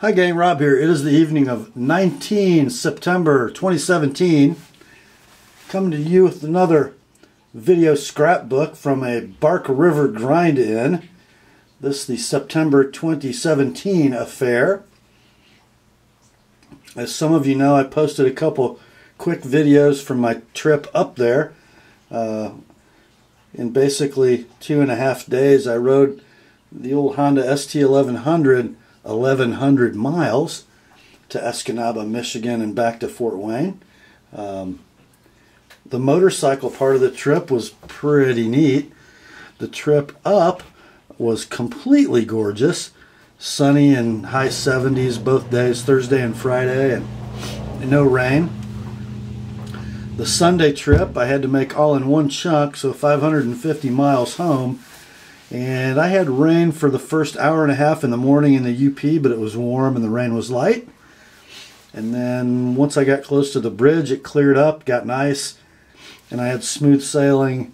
Hi gang, Rob here. It is the evening of 19 September 2017. Coming to you with another video scrapbook from a Bark River grind-in. This is the September 2017 affair. As some of you know, I posted a couple quick videos from my trip up there. In basically 2.5 days, I rode the old Honda ST1100 1,100 miles to Escanaba, Michigan and back to Fort Wayne. The motorcycle part of the trip was pretty neat. The trip up was completely gorgeous. Sunny and high 70s both days, Thursday and Friday, and no rain. The Sunday trip I had to make all in one chunk, so 550 miles home. And I had rain for the first hour and a half in the morning in the UP, but it was warm and the rain was light. And then once I got close to the bridge, it cleared up, got nice, and I had smooth sailing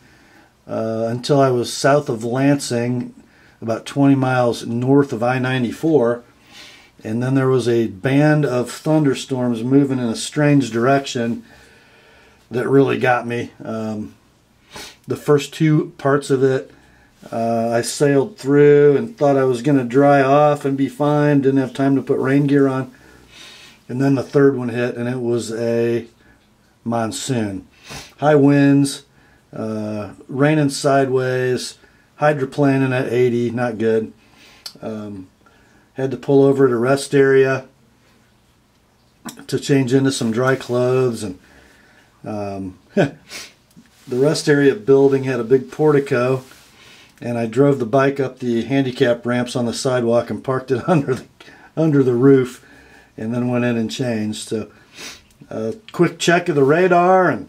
until I was south of Lansing, about 20 miles north of I-94. And then there was a band of thunderstorms moving in a strange direction that really got me. The first two parts of it, I sailed through and thought I was going to dry off and be fine. Didn't have time to put rain gear on. And then the third one hit, and it was a monsoon. High winds, raining sideways, hydroplaning at 80, not good. Had to pull over at a rest area to change into some dry clothes. And the rest area building had a big portico. And I drove the bike up the handicap ramps on the sidewalk and parked it under the roof, and then went in and changed. So, quick check of the radar, and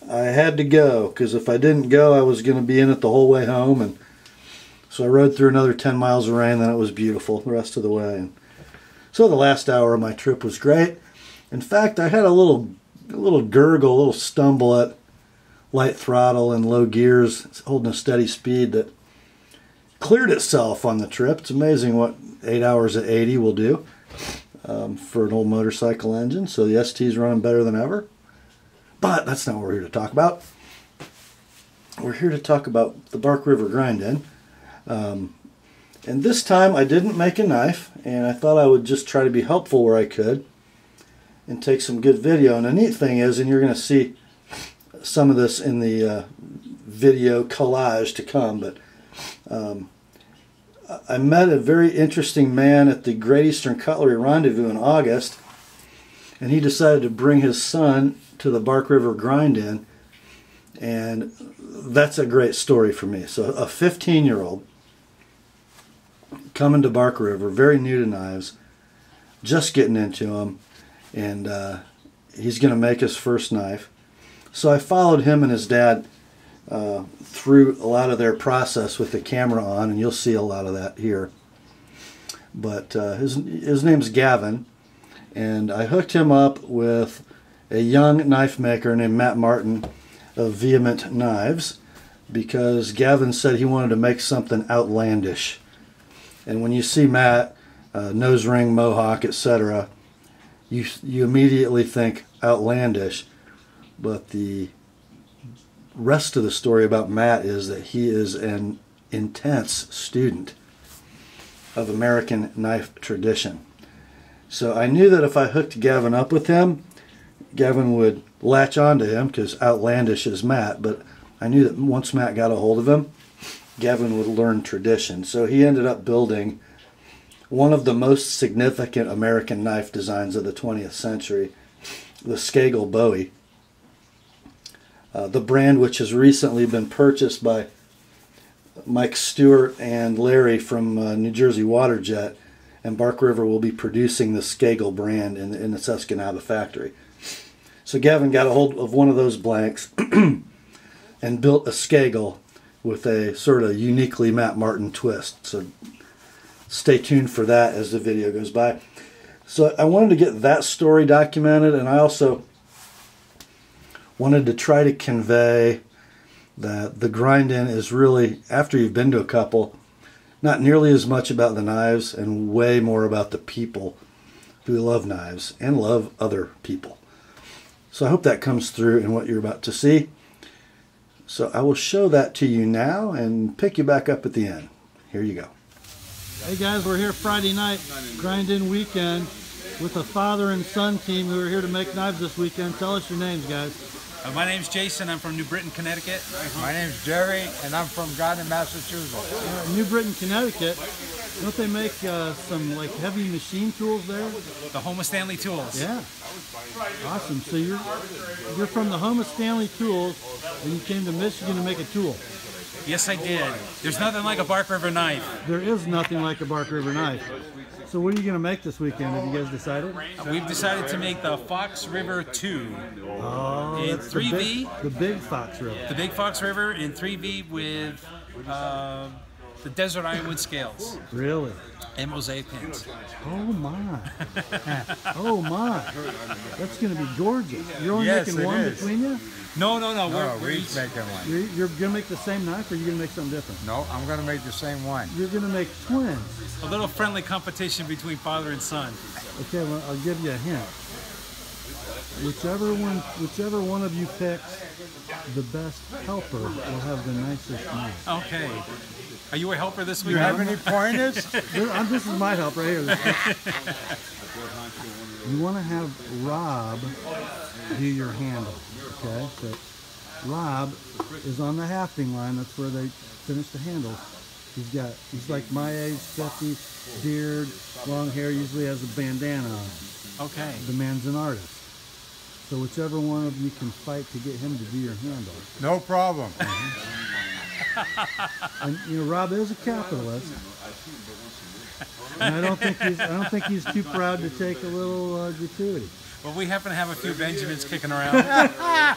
I had to go, because if I didn't go, I was going to be in it the whole way home. And so I rode through another 10 miles of rain, then it was beautiful the rest of the way. And so the last hour of my trip was great. In fact, I had a little gurgle, a little stumble at light throttle and low gears, holding a steady speed, that cleared itself on the trip. It's amazing what 8 hours at 80 will do for an old motorcycle engine. So the ST's running better than ever. But that's not what we're here to talk about. We're here to talk about the Bark River grind-in. And this time I didn't make a knife, and I thought I would just try to be helpful where I could and take some good video. And the neat thing is, and you're going to see some of this in the video collage to come, but I met a very interesting man at the Great Eastern Cutlery Rendezvous in August, and he decided to bring his son to the Bark River grind-in, and that's a great story for me. So a 15-year-old coming to Bark River, very new to knives, just getting into them, and he's going to make his first knife. So I followed him and his dad through a lot of their process with the camera on, and you'll see a lot of that here. But his name's Gavin, and I hooked him up with a young knife maker named Matt Martin of Vehement Knives, because Gavin said he wanted to make something outlandish. And when you see Matt, nose ring, mohawk, etc., you immediately think outlandish. But the rest of the story about Matt is that he is an intense student of American knife tradition. So I knew that if I hooked Gavin up with him, Gavin would latch onto him, because outlandish is Matt. But I knew that once Matt got a hold of him, Gavin would learn tradition. So he ended up building one of the most significant American knife designs of the 20th century, the Skagel Bowie. The brand, which has recently been purchased by Mike Stewart and Larry from New Jersey Waterjet, and Bark River will be producing the Skagel brand in its Escanaba factory. So Gavin got a hold of one of those blanks and built a Skagel with a sort of uniquely Matt Martin twist. So stay tuned for that as the video goes by. So I wanted to get that story documented, and I also wanted to try to convey that the grind-in is really, after you've been to a couple, not nearly as much about the knives and way more about the people who love knives and love other people. So I hope that comes through in what you're about to see. So I will show that to you now and pick you back up at the end. Here you go. Hey guys, we're here Friday night, grind-in weekend, with a father and son team who are here to make knives this weekend. Tell us your names, guys. My name's Jason. I'm from New Britain, Connecticut. My name's Jerry, and I'm from Groton, Massachusetts. New Britain, Connecticut. Don't they make some like heavy machine tools there? The Home of Stanley Tools. Yeah. Awesome. So you're from the Home of Stanley Tools, and you came to Michigan to make a tool. Yes, I did. There's nothing like a Bark River knife. There is nothing like a Bark River knife. So what are you going to make this weekend? Have you guys decided? We've decided to make the Fox River 2 oh, in 3V. The big Fox River. The big Fox River in 3V with the Desert Ironwood scales. Really? And mosaic pins. Oh my. Oh my. That's going to be gorgeous. You're only making one between you? No. We're each making one. You're going to make the same knife, or are you going to make something different? No, I'm going to make the same one. You're going to make twins. A little friendly competition between father and son. Okay, well, I'll give you a hint. Whichever one of you picks the best helper will have the nicest knife. Okay. Are you a helper this week? You have any pointers? This is my help right here. You want to have Rob do your handle, okay? So Rob is on the hafting line. That's where they finish the handles. He's like my age, 50, beard, long hair, usually has a bandana on. Okay. The man's an artist. So whichever one of you can fight to get him to do your handle. No problem. And you know, Rob is a capitalist, and I don't think he's too proud to take a little gratuity. Well, we happen to have a few Benjamins kicking around. Well,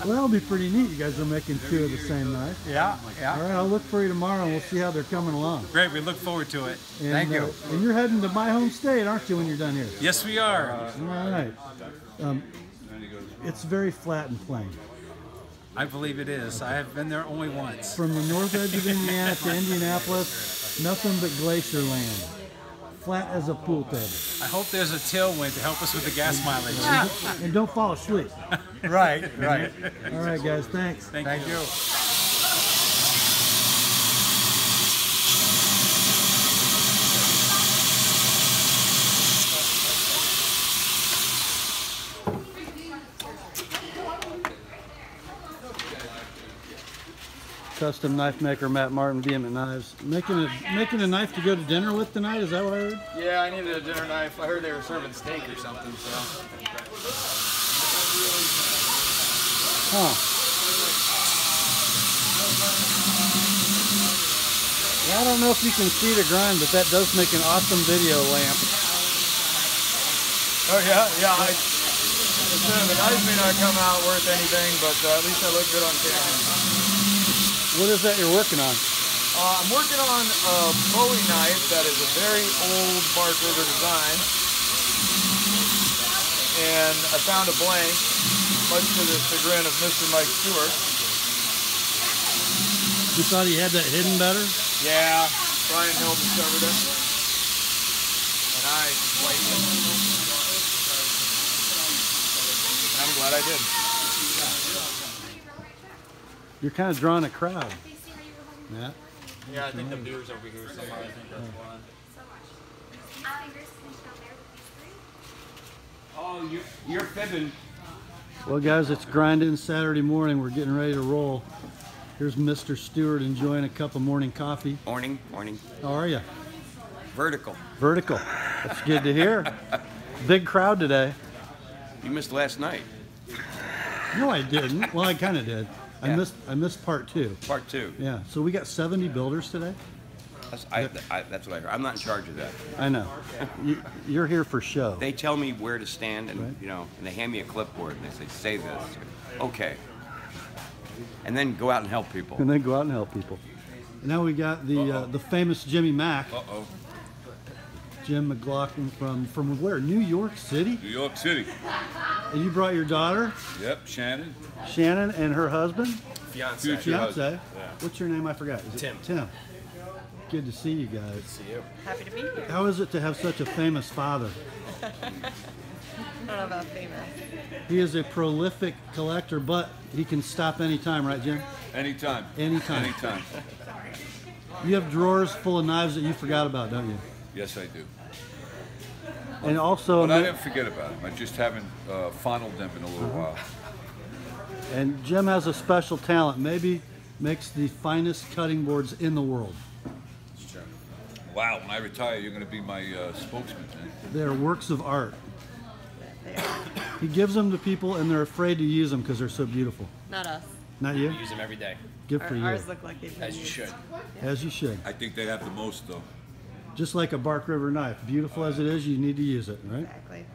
that'll be pretty neat. You guys are making two of the same knife. Yeah. All right, I'll look for you tomorrow, and we'll see how they're coming along. Great, we look forward to it. And, Thank you. And you're heading to my home state, aren't you, when you're done here? Yes, we are. All right. It's very flat and plain. I believe it is. I have been there only once. From the north edge of Indiana to Indianapolis, nothing but glacier land. Flat as a pool table. I hope there's a tailwind to help us with the gas mileage. And don't fall asleep. Right. All right, guys. Thanks. Thank you. Custom knife maker Matt Martin, VMS Knives. Making a knife to go to dinner with tonight, is that what I heard? Yeah, I needed a dinner knife. I heard they were serving steak or something, so. Huh. Yeah, I don't know if you can see the grind, but that does make an awesome video lamp. Oh yeah? Yeah, the knife may not come out worth anything, but at least I look good on camera. What is that you're working on? I'm working on a Bowie knife that is a very old Bark River design. And I found a blank, much to the chagrin of Mr. Mike Stewart. You thought he had that hidden better? Yeah, Brian Hill discovered it. And I swiped it. And I'm glad I did. You're kind of drawing a crowd. Yeah. Yeah, I think the beer's over here somewhere. I think that's why. Oh, you're fibbing. Well, guys, it's grinding Saturday morning. We're getting ready to roll. Here's Mr. Stewart enjoying a cup of morning coffee. Morning. How are you? Vertical. That's good to hear. Big crowd today. You missed last night. No, I didn't. Well, I kind of did. Yeah. I missed part two. Part two. Yeah. So we got 70 builders today. That's what I heard. I'm not in charge of that. I know. You're here for show. They tell me where to stand, and Right. and they hand me a clipboard, and they say this. Okay. And then go out and help people. And then go out and help people. And now we got the famous Jimmy Mack. Jim McLaughlin from where? New York City? New York City. And you brought your daughter? Yep, Shannon. Shannon and her husband? Future Fiance. husband. What's your name? I forgot. Is it Tim. Tim. Good to see you guys. See you. Happy to be here. How is it to have such a famous father? I don't know about famous. He is a prolific collector, but he can stop anytime, right, Jim? Anytime. Anytime. Anytime. You have drawers full of knives that you forgot about, don't you? Yes, I do. And also, But I didn't forget about them. I just haven't fondled them in a little while. and Jim has a special talent. Maybe makes the finest cutting boards in the world. Wow, when I retire, you're going to be my spokesman, man. They are works of art. They are. He gives them to people, and they're afraid to use them because they're so beautiful. Not us. Not you? We use them every day. Good for you. Ours look like they've been As you used. should. As you should. I think they have the most, though. Just like a Bark River knife. Beautiful as it is, you need to use it, right? Exactly.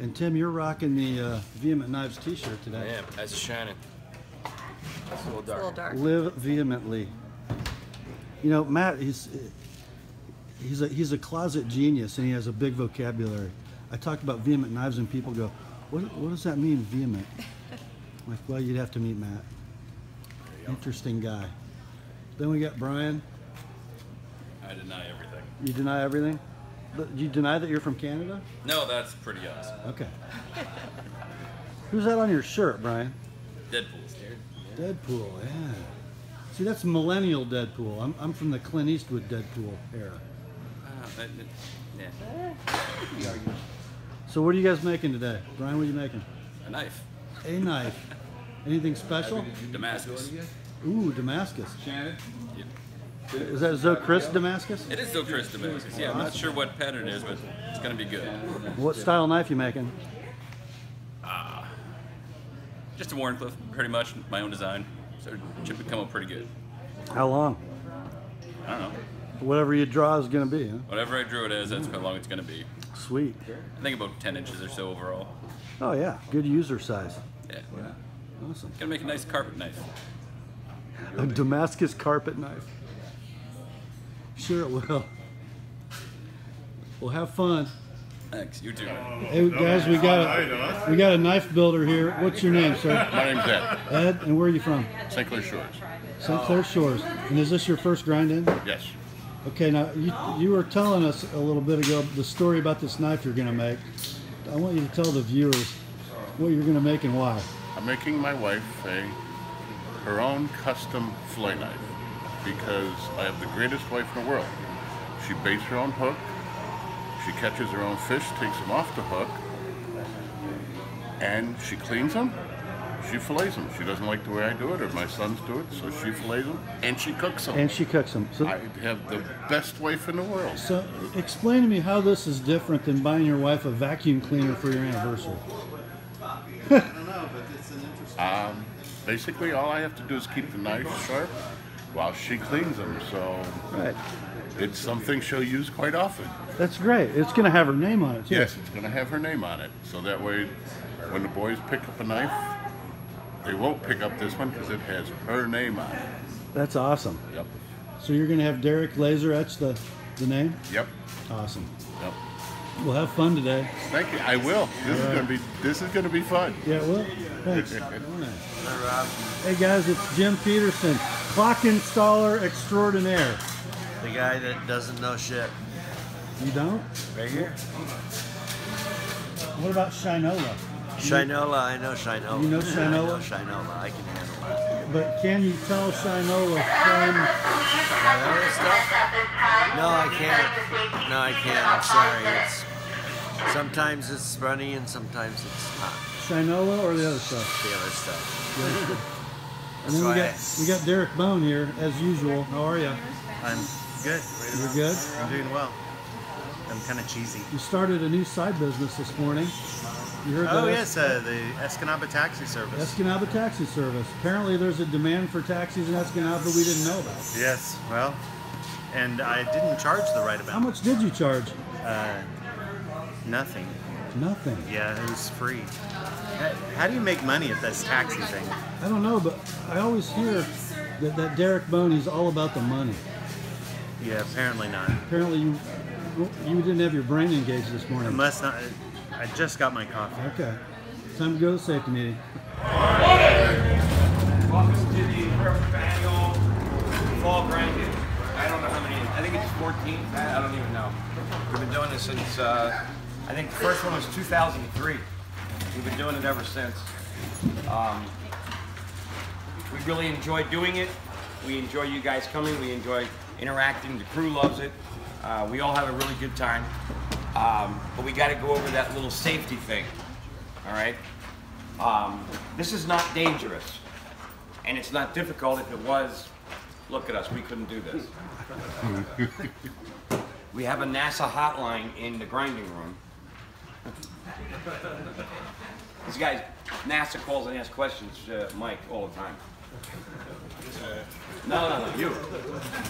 And Tim, you're rocking the Vehement Knives t-shirt I today. am. As it's shining. It's a little It's a little dark. dark. Live vehemently. You know, Matt, he's a closet genius, and he has a big vocabulary. I talk about vehement knives, and people go, "What does that mean, vehement?" I'm like, well, you'd have to meet Matt. Interesting guy. Then we got Brian. I deny everything. You deny everything? But you deny that you're from Canada? No, that's pretty awesome. Okay. Who's that on your shirt, Brian? Deadpool's dude. Deadpool, yeah. See, that's millennial Deadpool. I'm from the Clint Eastwood Deadpool era. Yeah. So what are you guys making today? Brian, what are you making? A knife. A knife. Anything special? Damascus. Ooh, Damascus. Shannon? Yeah. Is that Zoe Chris Damascus? It is still Chris Damascus. Yeah, I'm not sure what pattern it is, but it's going to be good. What style knife you making? Just a Warncliffe, pretty much my own design. So it should come up pretty good. How long? I don't know. Whatever you draw is going to be, huh? Whatever I drew it as, that's how long it's going to be. Sweet. I think about 10 inches or so overall. Oh, yeah. Good user size. Yeah. Awesome. Gonna make a nice carpet knife. A Damascus carpet knife. Sure it will. Well, have fun. Thanks. You too. Hey guys, we got a knife builder here. What's your name, sir? My name's Ed. Ed, and where are you from? St. Clair Shores. St. Clair Shores. And is this your first grind in? Yes. Okay, now you were telling us a little bit ago the story about this knife you're going to make. I want you to tell the viewers what you're going to make and why. I'm making my wife her own custom fillet knife because I have the greatest wife in the world. She baits her own hook. She catches her own fish, takes them off the hook, and she cleans them. She fillets them. She doesn't like the way I do it or my sons do it, so she fillets them and she cooks them. And she cooks them. So, I have the best wife in the world. So explain to me how this is different than buying your wife a vacuum cleaner for your anniversary. I don't know, but it's an interesting. Basically, all I have to do is keep the knife sharp while she cleans them. So Right. it's something she'll use quite often. That's great. It's going to have her name on it, too. Yes, it's going to have her name on it. So that way, when the boys pick up a knife, they won't pick up this one because it has her name on it. That's awesome. Yep. So you're going to have Derek Laser etch the name? Yep. Awesome. Yep. We'll have fun today. Thank you. I will. This is going to be fun. Yeah, it will. Thanks. Hey guys, it's Jim Peterson, clock installer extraordinaire. The guy that doesn't know shit. You don't? Right here. What about Shinola? Shinola, I know Shinola. You know I Shinola? know Shinola. I can handle that. But can you tell Shinola from... That other stuff? No, I can't. No, I can't. I'm sorry. Sometimes it's runny and sometimes it's not. Shinola or the other stuff? The other stuff. The other stuff. And then we got Derek Bone here, as usual. How are you? I'm good. You're good? I'm doing well. I'm kind of cheesy. You started a new side business this morning. You heard Oh that? yes, the Escanaba Taxi Service. Escanaba Taxi Service. Apparently there's a demand for taxis in Escanaba we didn't know about. Yes, well, and I didn't charge the right amount. How much did you charge? Nothing. Nothing. Yeah, it was free. How do you make money at this taxi thing? I don't know, but I always hear that Derek Bone, he's all about the money. Yeah, apparently not. Apparently you didn't have your brain engaged this morning. I must not. I just got my coffee. Okay. Time to go to the safety meeting. Welcome to the Perfect Annual Fall Grinding. I don't know how many. I think think it's 14th. I don't even know. We've been doing this since, I think the first one was 2003. We've been doing it ever since. We really enjoy doing it. We enjoy you guys coming. We enjoy interacting. The crew loves it. We all have a really good time. But we got to go over that little safety thing. All right? This is not dangerous. And it's not difficult. If it was, look at us. We couldn't do this. We have a NASA hotline in the grinding room. These guys, NASA calls and asks questions to Mike all the time. No, you.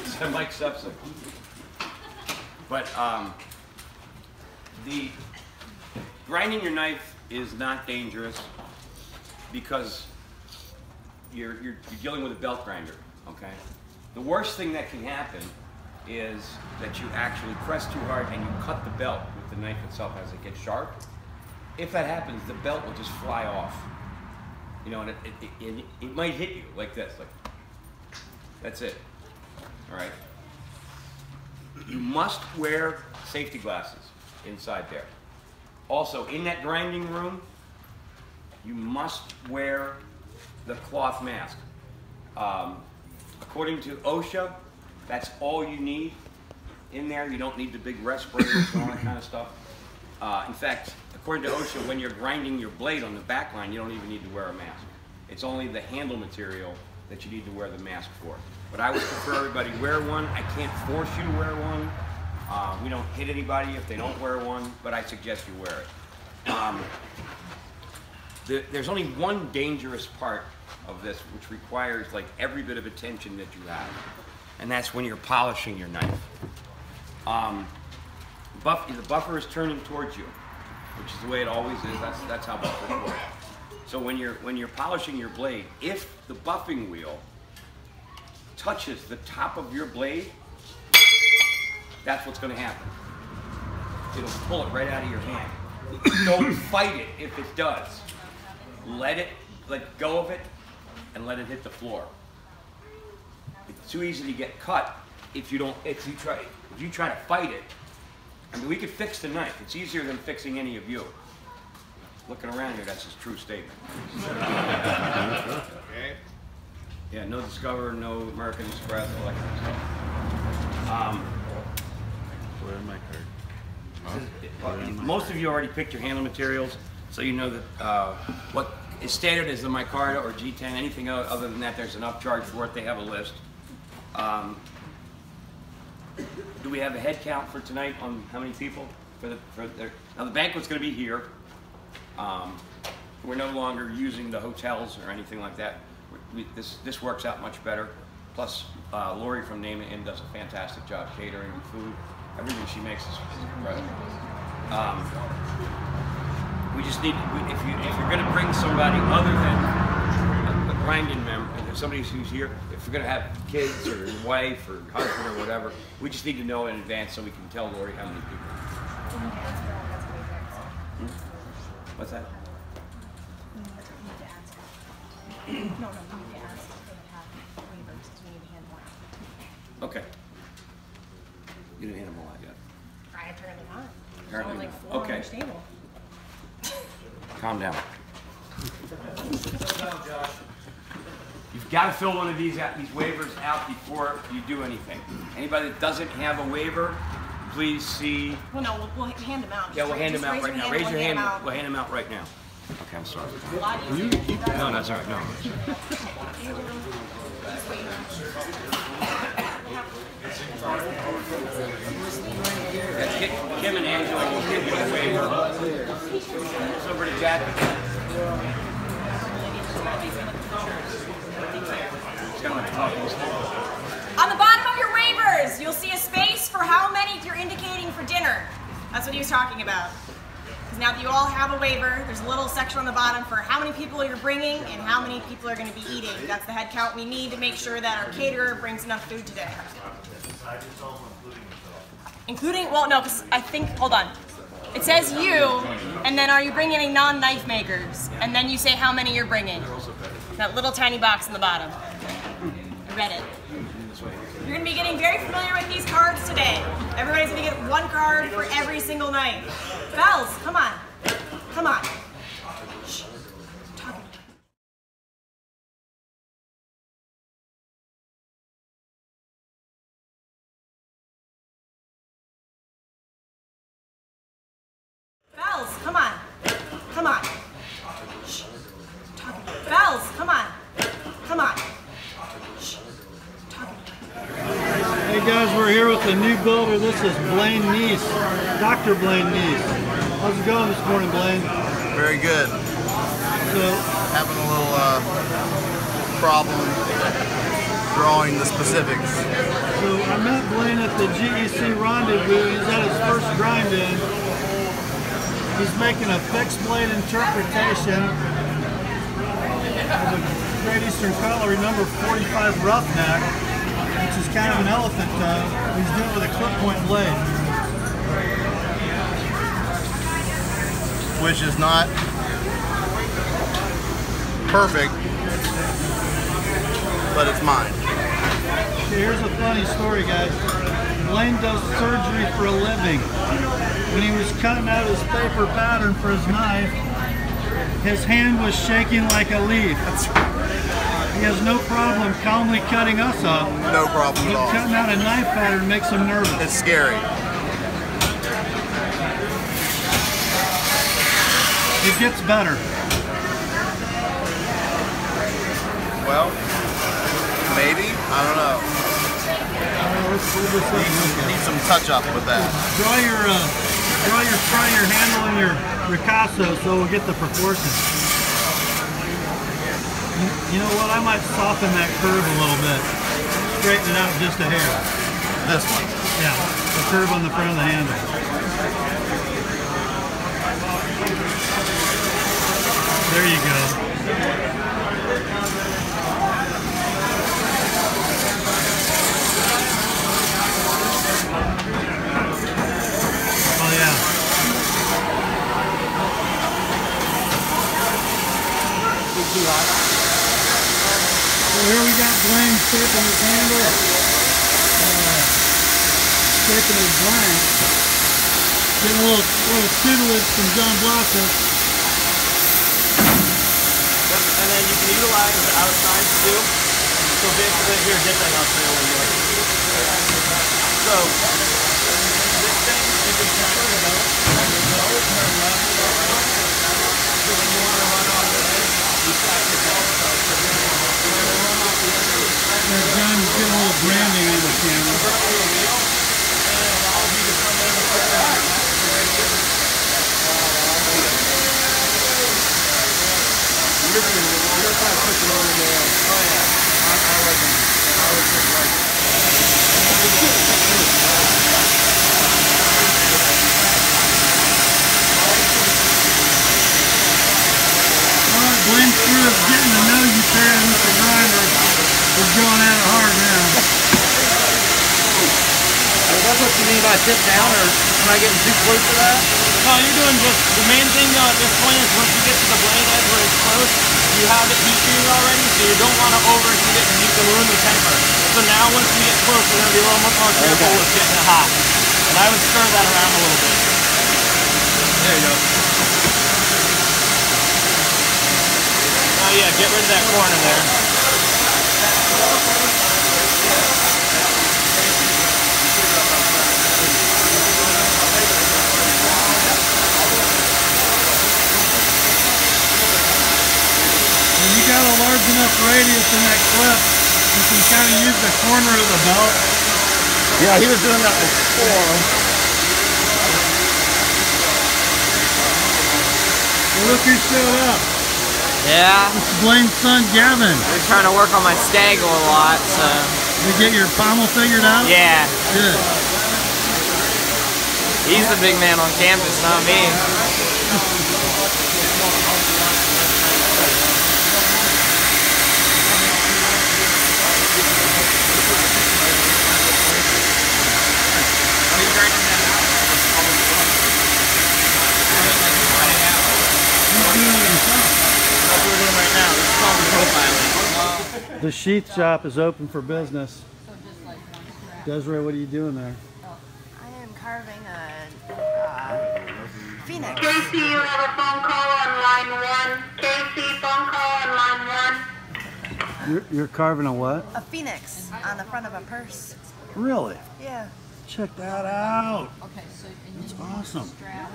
It's Mike Sepson. But the grinding your knife is not dangerous because you're dealing with a belt grinder, okay? The worst thing that can happen is that you actually press too hard and you cut the belt with the knife itself as it gets sharp. If that happens, the belt will just fly off. You know, and it might hit you like this, like, that's it, all right? You must wear safety glasses inside there. Also, in that grinding room, you must wear the cloth mask. According to OSHA, that's all you need in there. You don't need the big respirators and all that kind of stuff. In fact, according to OSHA, when you're grinding your blade on the back line, you don't even need to wear a mask. It's only the handle material that you need to wear the mask for. But I would prefer everybody wear one. I can't force you to wear one. We don't hit anybody if they don't wear one, but I suggest you wear it. There's only one dangerous part of this which requires like every bit of attention that you have, and that's when you're polishing your knife. The buffer is turning towards you, which is the way it always is. That's how buffers work. So when you're polishing your blade, if the buffing wheel touches the top of your blade, that's what's going to happen. It'll pull it right out of your hand. Don't fight it if it does. Let go of it and let it hit the floor. It's too easy to get cut if you try to fight it. I mean, we could fix the knife. It's easier than fixing any of you. Looking around here, that's his true statement. Okay. Yeah, no Discover, no American Express, all that kind of stuff. Where am I card? Most of you already picked your handle materials, so you know that what is standard is the micarta or G10. Anything other than that, there's an upcharge for it. They have a list. Do we have a head count for tonight on how many people? Now the banquet's going to be here. We're no longer using the hotels or anything like that. This works out much better. Plus, Lori from Name It In does a fantastic job catering and food. Everything she makes is incredible. We just need, if you're going to bring somebody other than a grinding member, somebody who's here, if you're going to have kids or your wife or husband or whatever, we just need to know in advance so we can tell Lori how many people. What's that? No, you need to ask if they have waivers because we need to hand one out. Okay. You didn't hand them all out yet. I apparently not. There's Apparently only like not. 4 Okay. on each table. Calm down. You've got to fill one of these waivers out before you do anything. Anybody that doesn't have a waiver, please see. Well, no, we'll hand them out. Yeah, we'll hand them out Just right now. Raise your hand. We'll hand them out right now. Okay, I'm sorry. No, that's all right. No. Kim and Angela will give you a waiver. It's over to Jack. On the bottom of your waivers, you'll see a space for how many you're indicating for dinner. That's what he was talking about. Because now that you all have a waiver, there's a little section on the bottom for how many people you're bringing and how many people are going to be eating. That's the head count we need to make sure that our caterer brings enough food today. Including, well, no, because I think, hold on. It says you, and then are you bringing any non-knife makers? And then you say how many you're bringing. That little tiny box in the bottom. I read it. You're going to be getting very familiar with these cards today. Everybody's gonna get one card for every single knife. Bells, come on. Come on. Shh. Talking. Bells, come on. Come on. Shh. Talking. Bells, come on. Come on. Shh. Talking. Hey guys, we're here with the new builder. This is Blaine Neese, Dr. Blaine Neese. How's it going this morning, Blaine? Very good. So, having a little problem drawing the specifics. So I met Blaine at the GEC Rendezvous. He's at his first grind-in. He's making a fixed blade interpretation of a Great Eastern Cutlery number 45 roughneck, which is kind of an elephant toe. He's doing it with a clip point blade. Which is not perfect, but it's mine. Okay, here's a funny story, guys. Blaine does surgery for a living. When he was cutting out his paper pattern for his knife, his hand was shaking like a leaf. He has no problem calmly cutting us up. No problem at all. Cutting out a knife pattern makes him nervous. It's scary. It gets better. Well, maybe. I don't know. Need some touch up with that. Try your handle and your ricasso so we'll get the proportion. You know what? I might soften that curve a little bit. Straighten it out just a hair. This one? Yeah, the curve on the front of the handle. There you go. Oh yeah. So here we got Blaine shaping his handle, shaping his blank. Getting a little tutelage from John Blossom. And then you can utilize the outside too. So basically, here, dip that out there when you're. So this thing, you can turn it out. You can always turn left or right. So when you want to run off the edge, you stack your belt out. So when you want to run off the edge, John's getting a little branding on the camera. turn the wheel, and it allows you to come in and put that right here. You're kind of pushing over there. Oh yeah. I wasn't. I was just like. Alright, Blaine's crew is getting to know you, Terry, and Mr. Grinder is going at it hard now. So that's what you mean by sit down, or am I getting too close to that? No, you're doing just, the main thing though at this point is once you get to the blade edge where it's close, you have it heat treated already, so you don't want to overheat it and you can ruin the temper. So now once we get close, we're going to be a little more careful with getting it hot. And I would stir that around a little bit. There you go. Now yeah, get rid of that corner there. When you got a large enough radius in that clip, you can kind of use the corner of the belt. Yeah, he was doing that before. Well, look who showed up. Yeah. It's Blaine's son, Gavin. I'm trying to work on my staggle a lot, so. You get your pommel figured out? Yeah. Good. He's the big man on campus, not me. The sheath shop is open for business. Desiree, what are you doing there? I carving a phoenix. Casey, you have a phone call on line 1. Casey, phone call on line 1. You're carving a what? A phoenix on the front of a purse. Really? Yeah. Check that out. That's awesome. Yeah.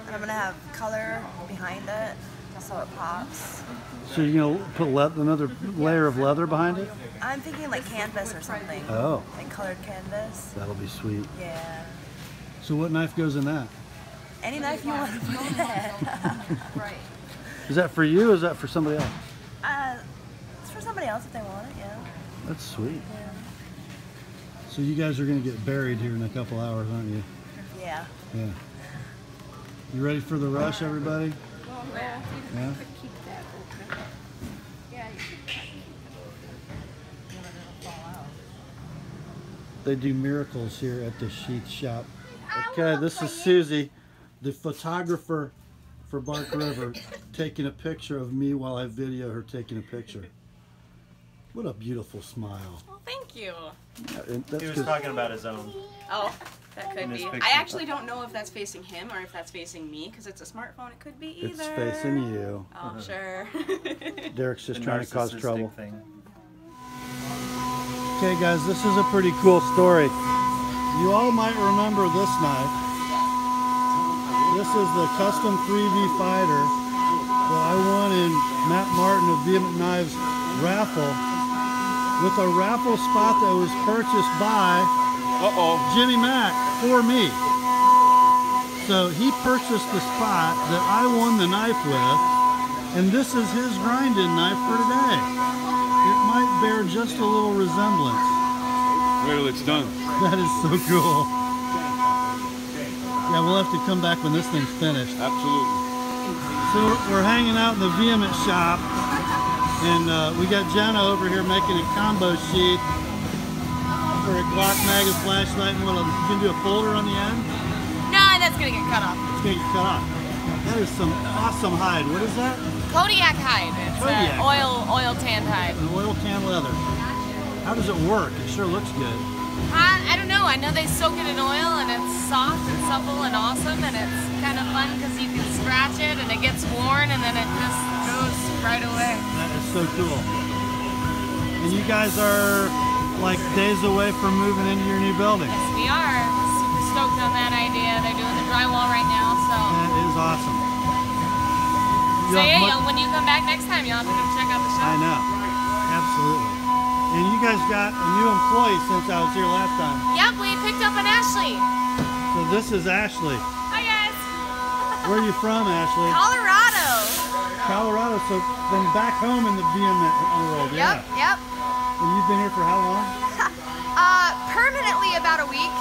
And I'm gonna have color behind it so it pops. So you're gonna put another layer of leather behind it? I'm thinking like canvas or something. Oh. Like colored canvas. That'll be sweet. Yeah. So what knife goes in that? Any knife you want to put in it. Right. Is that for you or is that for somebody else? It's for somebody else if they want it, yeah. That's sweet. Yeah. So you guys are going to get buried here in a couple hours, aren't you? Yeah. Yeah. You ready for the rush, everybody? Yeah. Yeah? They do miracles here at the sheath shop. Okay, this is Susie, the photographer for Bark River, taking a picture of me while I video her taking a picture. What a beautiful smile. Well, thank you. He was talking about his own. Oh, that could In his be. picture. I actually don't know if that's facing him or if that's facing me because it's a smartphone. It could be either. It's facing you. Oh, sure. Derek's just The trying to cause narcissistic trouble. thing. Okay guys, this is a pretty cool story. You all might remember this knife. This is the custom 3V fighter that I won in Matt Martin of Vehement Knives raffle with a raffle spot that was purchased by Jimmy Mack for me. So he purchased the spot that I won the knife with, and this is his grinding knife for today. It might bear just a little resemblance. Wait till it's done. That is so cool. Yeah, we'll have to come back when this thing's finished. Absolutely. So we're hanging out in the VMS Shop, and we got Jenna over here making a combo sheet for a Glock mag, a flashlight, and you can do a folder on the end? Nah, that's gonna get cut off. It's gonna get cut off. That is some awesome hide. What is that? Kodiak hide. It's Kodiak. oil tanned hide. An oil can leather. How does it work? It sure looks good. I don't know. I know they soak it in oil and it's soft and supple and awesome and it's kind of fun because you can scratch it and it gets worn and then it just goes right away. That is so cool. And you guys are like days away from moving into your new building. Yes, we are. Super stoked on that idea. They're doing the drywall right now, so. That is awesome. So yeah, when you come back next time, you'll have to come check out the shop. I know. Absolutely. And you guys got a new employee since I was here last time. Yep, we picked up an Ashley. So this is Ashley. Hi guys. Where are you from, Ashley? Colorado. Colorado, so from back home in the VMS world, yeah. Yep. And you've been here for how long? Permanently about a week.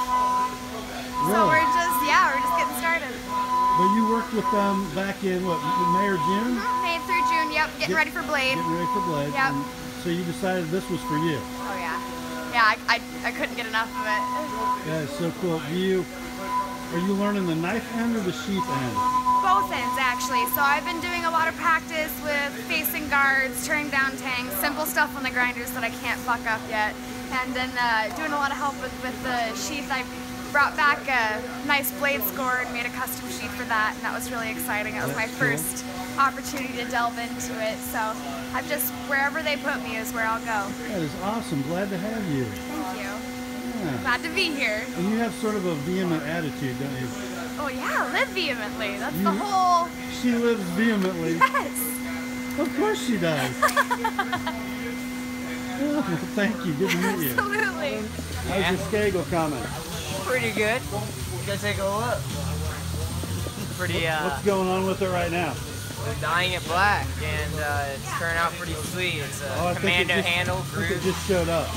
So Really? we're just getting started. But you worked with them back in, what, May or June? May through June, yep. Getting ready for Blade. Getting ready for Blade. Yep. And so you decided this was for you. Oh yeah. Yeah, I couldn't get enough of it. That is so cool. Are you learning the knife end or the sheath end? Both ends actually. So I've been doing a lot of practice with facing guards, turning down tanks, simple stuff on the grinders that I can't fuck up yet. And then doing a lot of help with the sheath. I brought back a nice blade score and made a custom sheath for that, and that was really exciting. It was my first opportunity to delve into it. So I've just, wherever they put me is where I'll go. That is awesome. Glad to have you. Thank you. Yeah. Glad to be here. And you have sort of a vehement attitude, don't you? Oh yeah, live vehemently. That's the whole... She lives vehemently. Yes. Of course she does. Oh, thank you. Good to meet you. Absolutely. How's your Skagel coming? Pretty good. Go take a look. Pretty, What's going on with it right now? They're dyeing it black, and it's turning out pretty sweet. It's a commando handle I think groove. it just showed up.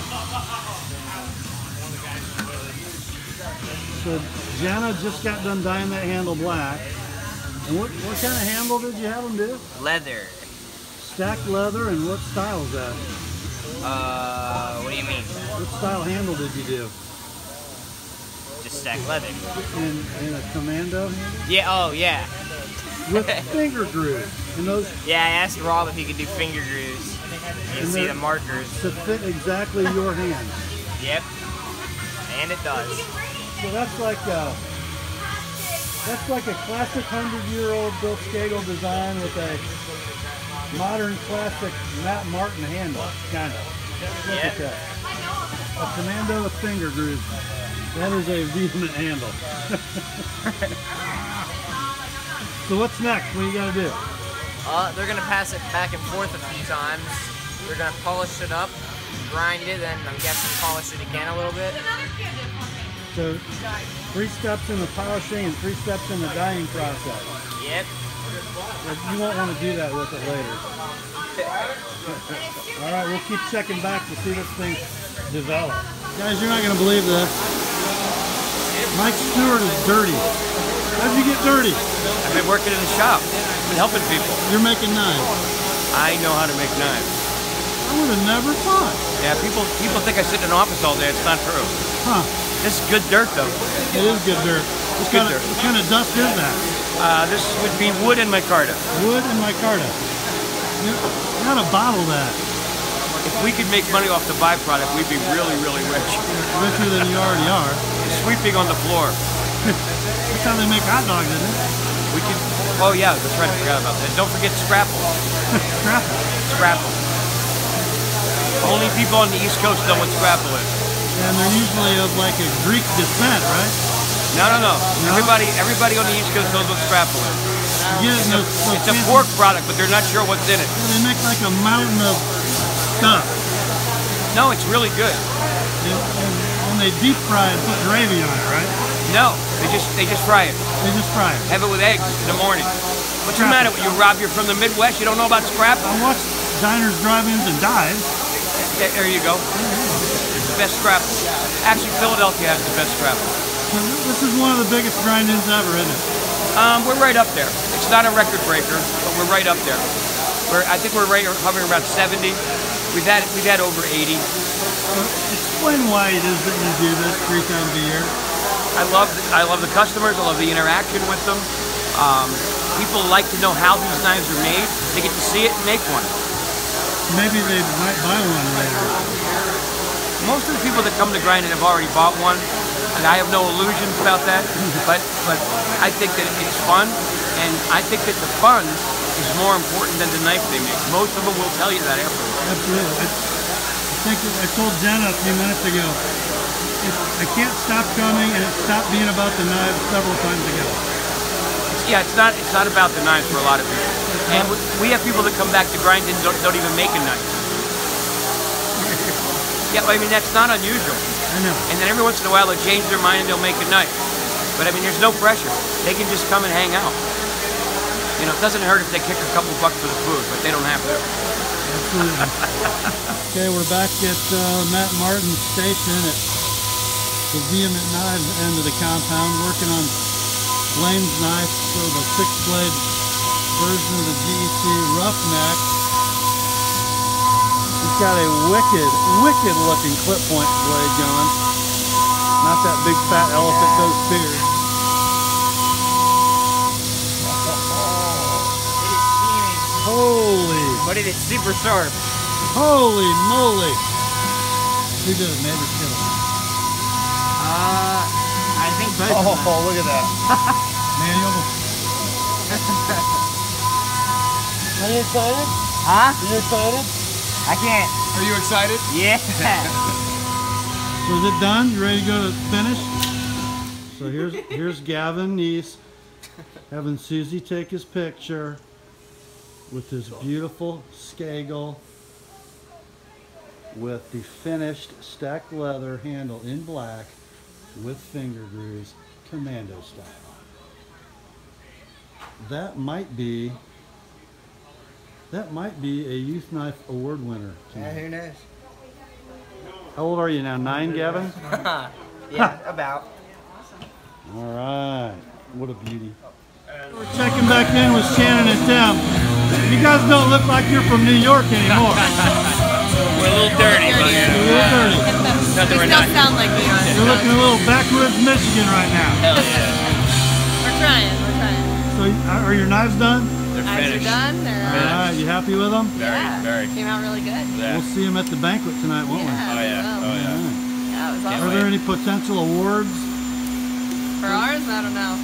So Jana just got done dyeing that handle black. And what kind of handle did you have them do? Leather. Stacked leather, and what style is that? What do you mean? What style handle did you do? Just stacked leather. In a commando handle? Yeah, oh yeah. With finger grooves. And those. Yeah, I asked Rob if he could do finger grooves. You can see the markers. To fit exactly your hand. Yep. And it does. So that's like That's like a classic 100-year-old Bill Skagel design with a modern classic Matt Martin handle, kind of. Look at that. A Commando with finger grooves. That is a VMS handle. So what's next? What do you got to do? They're going to pass it back and forth a few times. They're going to polish it up, grind it, and I'm guessing polish it again a little bit. So 3 steps in the polishing and 3 steps in the dyeing process. Yep. You won't want to do that with it later. All right, we'll keep checking back to see this thing develop. Guys, you're not going to believe this. Mike Stewart is dirty. How'd you get dirty? I've been working in the shop. I've been helping people. You're making knives. I know how to make knives. I would have never thought. Yeah, people think I sit in an office all day. It's not true. Huh. This is good dirt, though. It is good dirt. It's good dirt. What kind of dust is that? This would be wood and micarta. Wood and micarta. You gotta bottle that. If we could make money off the byproduct, we'd be really, really rich. Richer than you already are. Sweeping on the floor. That's how they make hot dogs, isn't it? We could. Oh yeah, that's right. I forgot about that. Don't forget Scrapbook. Scrapbook. Only people on the East Coast know what Scrapbook is. And they're usually of like a Greek descent, right? No. Everybody on the East Coast knows what Scrapbook is. It's a pork product, but they're not sure what's in it. Yeah, they make like a mountain of stuff. No, it's really good. And they deep fry and put gravy on it, right? No, they just fry it. They just fry it. Have it with eggs in the morning. What's the matter with you, Rob? You're from the Midwest. You don't know about Scrapbook? I watch diners, drive-ins, and dives. There you go. It's the best Scrapbook. Actually, Philadelphia has the best Scrapbook. So this is one of the biggest grind-ins ever, isn't it? We're right up there. It's not a record breaker, but we're right up there. I think we're hovering around 70. We've had over 80. Explain why it is that you do this 3 times a year. I love the customers. I love the interaction with them. People like to know how these knives are made. They get to see it and make one. Maybe they might buy one later. Most of the people that come to Grindin have already bought one, and I have no illusions about that. But I think that it's fun, and I think that the fun is more important than the knife they make. Most of them will tell you that afterwards. Absolutely. I think I told Jenna a few minutes ago, I can't stop coming, and it stopped being about the knives several times ago. It's not about the knives for a lot of people. And we have people that come back to Grindin don't even make a knife. Yeah, I mean, that's not unusual. I know. And then every once in a while they'll change their mind and they'll make a knife. But I mean, there's no pressure. They can just come and hang out. You know, it doesn't hurt if they kick a couple bucks for the food, but they don't have to. Absolutely. Okay, we're back at Matt Martin's station at the VMS Knives end of the compound, working on Blaine's knife for the 6-blade version of the GEC Roughneck. He's got a wicked looking clip point blade going. Not that big fat elephant goes beard. Holy! But it is super sharp. Holy moly! Who did it? Neighbor's killer. I think both. Oh, look at that. Manual. Are you excited? Huh? Are you excited? I can't. Are you excited? Yeah. So is it done? You ready to go to finish? So here's Gavin Neese having Susie take his picture with his beautiful Skagel with the finished stacked leather handle in black with finger grooves, commando style. That might be a Youth Knife Award winner tonight. Yeah, who knows? How old are you now? 9, Gavin? Yeah, about. All right. What a beauty. We're checking back in with Shannon and Tim. You guys don't look like you're from New York anymore. We're a little dirty, but You're a little dirty. nothing we're not. Sound like New York. You're looking a little backwoods Michigan right now. Hell yeah. We're trying. So are your knives done? They're Knives finished. are done. They're All right. You happy with them? Very. came out really good. Yeah. We'll see them at the banquet tonight, won't we? Oh yeah. Oh yeah. Yeah, it was Are awesome. there any potential awards? For ours, I don't know.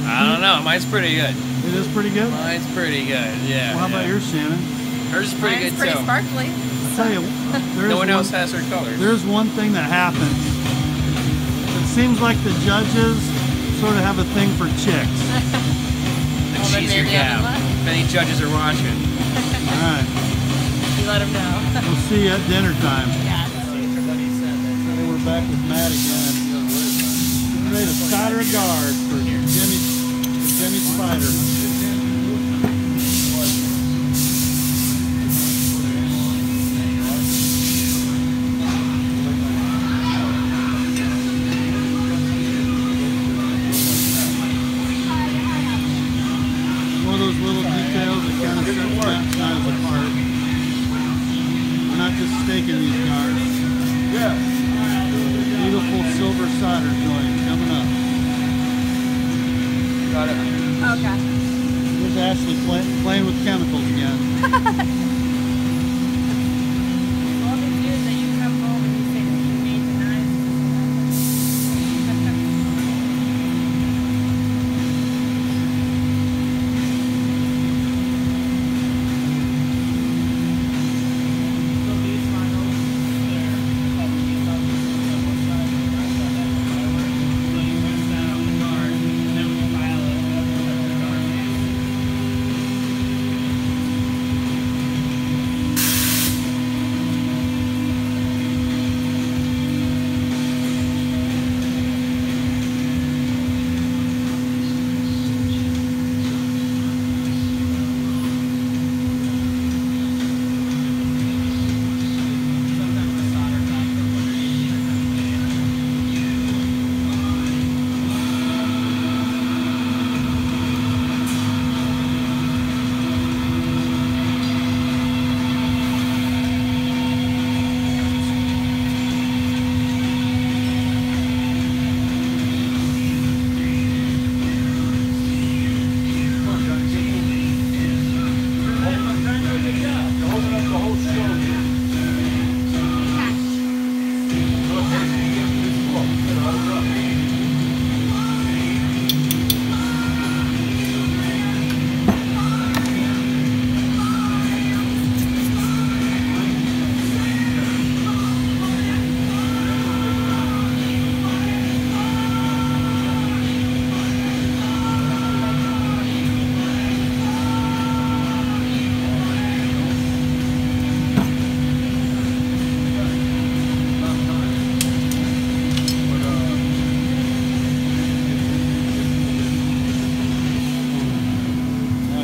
I don't know. Mine's pretty good. It is pretty good? Mine's pretty good, yeah. Well, how about yours, Shannon? Hers is pretty Mine's good, pretty too. sparkly. I'll tell you, No one else has her colors. There's one thing that happens. It seems like the judges sort of have a thing for chicks. And she's your gal. If any judges are watching. All right. You let them know. We'll see you at dinner time. Yeah. So we're back with Matt again. We're ready to solder a guard for Jimmy Spider. One of those little details that kind of sets that size apart. We're not just staking these guards. Yeah. Beautiful silver solder joint coming up. Got it. Okay. There's Ashley playing with chemicals again. All they do is that you come home and you say that you made the knife.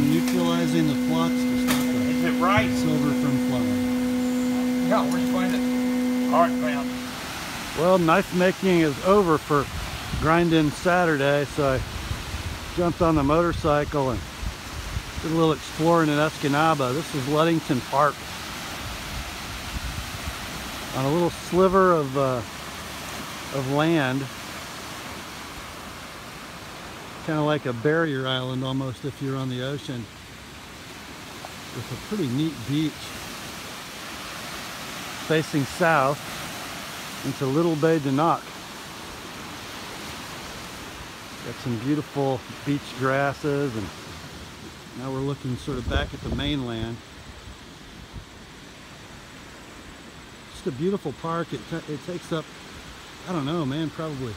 Neutralizing the flux to stop the silver from flowing. Yeah, where'd you find it? All right, man. Well, knife making is over for grinding Saturday, so I jumped on the motorcycle and did a little exploring in Escanaba. This is Ludington Park. On a little sliver of land. Kind of like a barrier island almost if you're on the ocean, with a pretty neat beach facing south into Little Bay de Noc. Got some beautiful beach grasses, and now we're looking sort of back at the mainland. Just a beautiful park. It takes up, I don't know, man, probably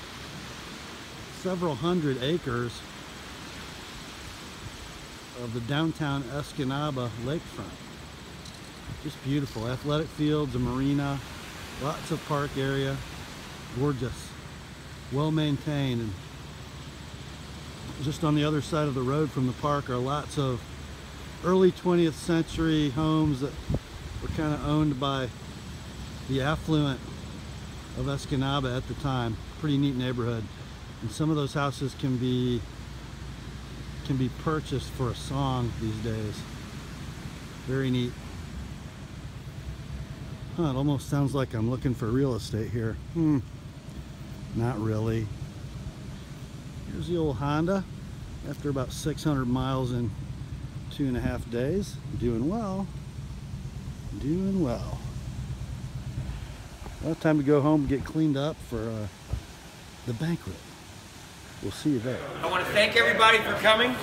several hundred acres of the downtown Escanaba lakefront. Just beautiful. Athletic fields, a marina, lots of park area, gorgeous, well maintained. And just on the other side of the road from the park are lots of early 20th century homes that were kind of owned by the affluent of Escanaba at the time. Pretty neat neighborhood. And some of those houses can be purchased for a song these days. Very neat. Huh, it almost sounds like I'm looking for real estate here. Not really. Here's the old Honda. After about 600 miles in 2.5 days. Doing well. Doing well. Well, time to go home and get cleaned up for the banquet. We'll see you there. I want to thank everybody for coming.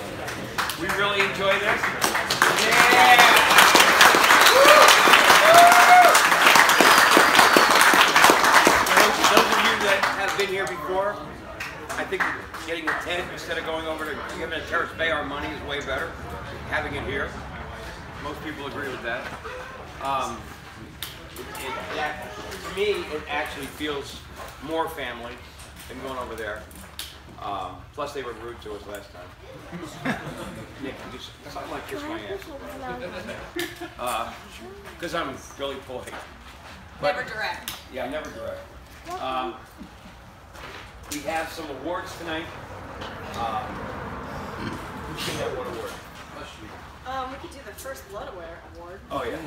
We really enjoyed this. Yeah! Those of you that have been here before, I think getting a tent instead of going over to giving a Terrace Bay our money is way better. Having it here. Most people agree with that. To me, it actually feels more family than going over there. Plus, they were rude to us last time. Nick, just something like kiss my ass. Because I'm really polite. Never direct. Yeah, never direct. We have some awards tonight. Who's getting that one award? We could do the first Blood Award. Oh, yeah.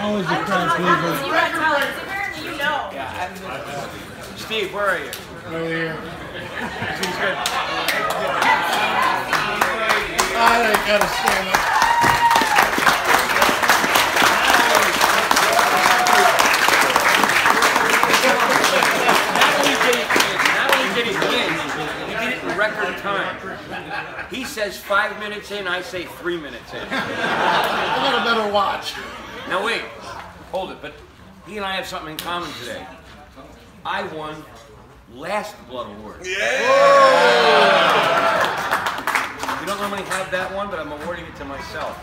Always a crowd You pleaser. got talent. Apparently you know. Yeah. Steve, where are you? Right here. Steve's good. I gotta stand up. Not only did he win, he did it in record time. He says 5 minutes in, I say 3 minutes in. I got a better watch. Now wait, hold it, but he and I have something in common today. I won last Blood Award. Yeah! You don't normally have that one, but I'm awarding it to myself.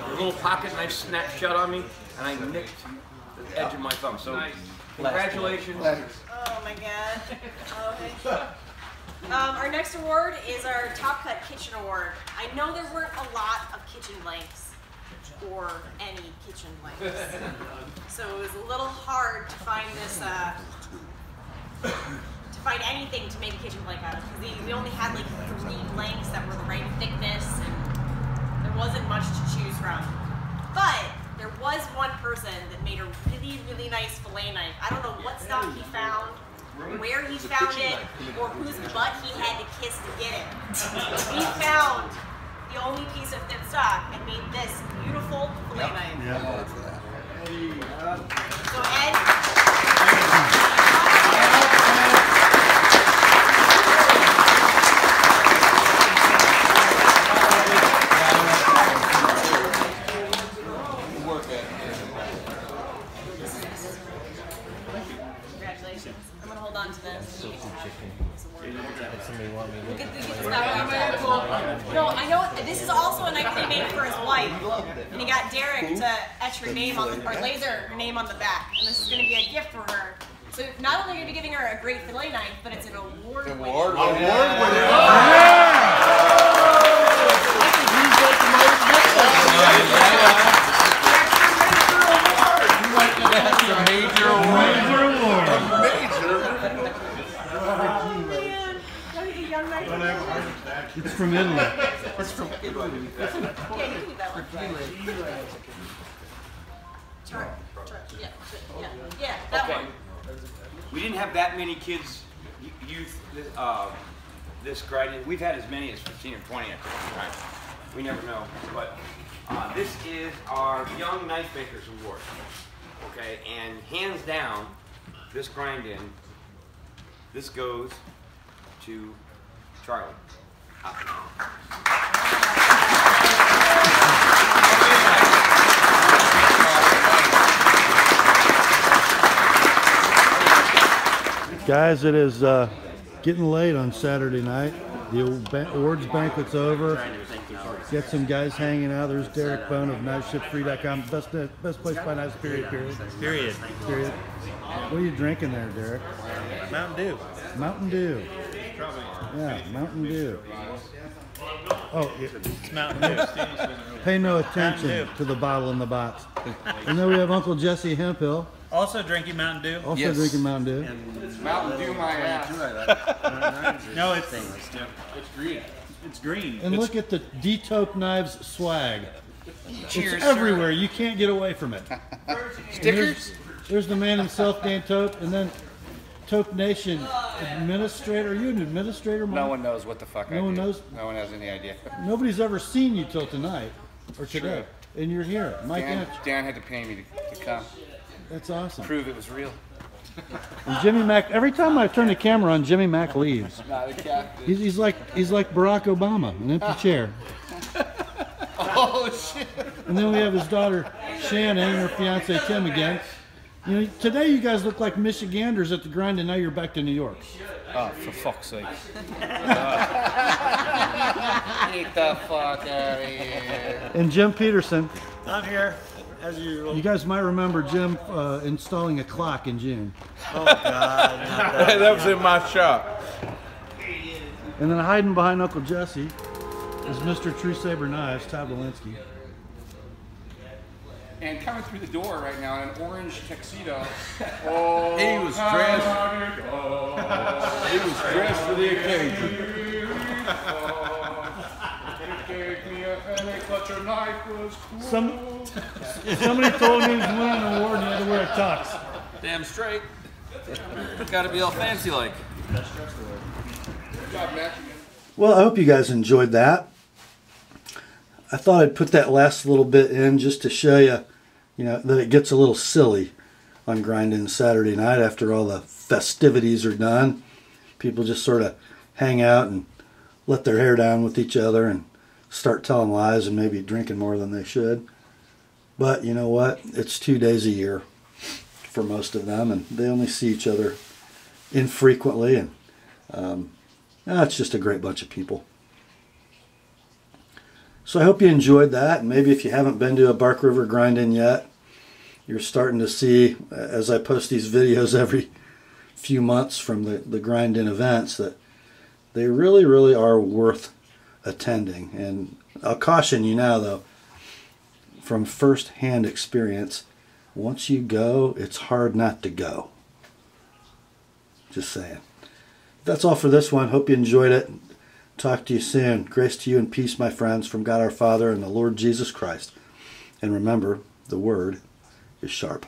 A little pocket knife snapped shut on me, and I nicked the edge of my thumb. So, congratulations. Oh my god. Okay. Our next award is our Top Cut Kitchen Award. I know there weren't a lot of kitchen blanks, or any kitchen blanks. So it was a little hard to find this, to find anything to make a kitchen blank out of, because we only had like 3 blanks that were the right thickness, and there wasn't much to choose from. But there was one person that made a really, really nice fillet knife. I don't know what stock he found, where he found it, or whose butt he had to kiss to get it. He found the only piece of thin stock and made this beautiful fillet knife. Yeah. So Ed, congratulations. I'm gonna hold on to this. No, I know this is also a knife that he made for his wife, and he got Derek to etch her name on the, or laser her name on the back, and this is going to be a gift for her. So not only are you going to be giving her a great fillet knife, but it's an award winner. That's a major award. It's from Italy. It's from Italy. Yeah, you can do that one. Yeah, that one. We didn't have that many kids, youth, this grinding. We've had as many as 15 or 20 at different times. We never know. But this is our Young Knife Makers Award. Okay, and hands down, this grind-in, this goes to Charlie. Guys, it is getting late on Saturday night. The awards banquet's over. Get some guys hanging out. There's Derek Bone of KnifeShipFree.com. Best place to buy knives, period. What are you drinking there, Derek? Mountain Dew. Mountain Dew. Yeah, Mountain Dew. Oh, it's Mountain Dew. Pay no attention to the bottle in the box. And then we have Uncle Jesse Hemphill. Also drinking Mountain Dew. Also drinking Mountain Dew. Mountain Dew my ass. No, it's green. It's green. And look at the D-Tope Knives swag. Cheers, it's everywhere. You can't get away from it. Stickers? There's the man himself, Dan Tope, and then Tope Nation administrator. Are you an administrator, Mike? No one knows what the fuck I do. No one knows? No one has any idea. Nobody's ever seen you till tonight, or today. And you're here. Mike Dan had to pay me to come. That's awesome. Prove it was real. And Jimmy Mack, every time I turn the camera on, Jimmy Mack leaves. Nah, the cat. He's like Barack Obama, an empty chair. Oh shit! And then we have his daughter Shannon and her fiance Tim again. You know, today you guys look like Michiganders at the grind, and now you're back to New York. Oh, for fuck's sake! Get the fuck out of here! And Jim Peterson. I'm here, as usual. You guys might remember Jim installing a clock in June. Oh God! That was in my shop. And then hiding behind Uncle Jesse is Mr. True Saber Knives, Todd Walensky. And coming through the door right now in an orange tuxedo. Oh, he was dressed. He was dressed for the occasion. Somebody told me he was winning an award and he had to wear a tux. Damn straight. Gotta be all fancy like. Good job, Matt. Well, I hope you guys enjoyed that. I thought I'd put that last little bit in just to show you, that it gets a little silly on grinding Saturday night after all the festivities are done. People just sort of hang out and let their hair down with each other and start telling lies and maybe drinking more than they should. But you know what? It's 2 days a year for most of them, and they only see each other infrequently, and it's just a great bunch of people. So I hope you enjoyed that. And maybe if you haven't been to a Bark River grind-in yet, you're starting to see, as I post these videos every few months from the grind-in events, that they really, really are worth attending. And I'll caution you now, though, from first-hand experience, once you go, it's hard not to go. Just saying. That's all for this one. Hope you enjoyed it. Talk to you soon. Grace to you and peace, my friends, from God our Father and the Lord Jesus Christ. And remember, the word is sharp.